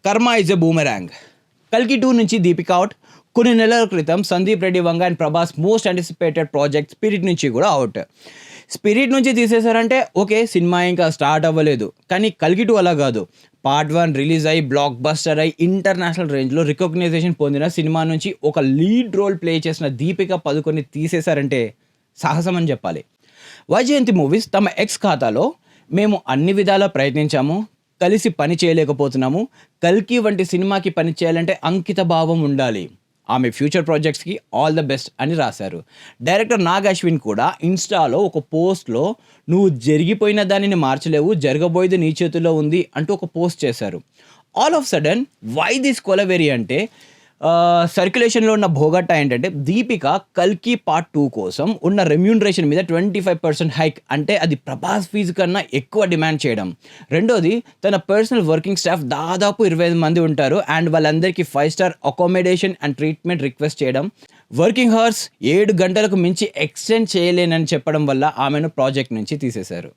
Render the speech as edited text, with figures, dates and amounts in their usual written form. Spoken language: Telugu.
కర్మ ఇస్ ఎ బూమెరాంగ్. కల్కి 2 నుంచి దీపిక అవుట్. కొన్ని నెలల క్రితం Sandeep Reddy Vanga and Prabhas most anticipated project Spirit నుంచి కూడా అవుట్. స్పిరిట్ నుంచి తీసేశారంటే ఓకే, సినిమా ఇంకా స్టార్ట్ అవ్వలేదు. కానీ కల్కి 2 అలా కాదు. పార్ట్ 1 రిలీజ్ అయ్యి బ్లాక్ బస్టర్ అయ్యి ఇంటర్నేషనల్ రేంజ్లో రికగ్నైజేషన్ పొందిన సినిమా నుంచి ఒక లీడ్ రోల్ ప్లే చేసిన దీపిక పదుకొని తీసేశారంటే సాహసం అని చెప్పాలి. వైజయంతి మూవీస్ తమ ఎక్స్ ఖాతాలో మేము అన్ని విధాలా ప్రయత్నించాము, కలిసి పని చేయలేకపోతున్నాము, కల్కి వంటి సినిమాకి పని చేయాలంటే అంకిత భావం ఉండాలి, ఆమె ఫ్యూచర్ ప్రాజెక్ట్స్కి ఆల్ ద బెస్ట్ అని రాశారు. డైరెక్టర్ నాగ్ అశ్విన్ కూడా ఇన్స్టాలో ఒక పోస్ట్లో నువ్వు జరిగిపోయిన దానిని మార్చలేవు, జరగబోయేది నీ చేతుల్లో ఉంది అంటూ ఒక పోస్ట్ చేశారు. All of sudden why this Kolaveri అంటే సర్క్యులేషన్లో ఉన్న భోగట్ట ఏంటంటే దీపిక కల్కి పార్ట్ 2 కోసం ఉన్న రెమ్యూనరేషన్ మీద 25% హైక్, అంటే అది ప్రభాస్ ఫీజు కన్నా ఎక్కువ డిమాండ్ చేయడం. రెండోది, తన పర్సనల్ వర్కింగ్ స్టాఫ్ దాదాపు 25 మంది ఉంటారు అండ్ వాళ్ళందరికీ 5 star accommodation and treatment request చేయడం. వర్కింగ్ అవర్స్ 7 గంటలకు మించి ఎక్స్టెండ్ చేయలేనని చెప్పడం వల్ల ఆమెను ప్రాజెక్ట్ నుంచి తీసేశారు.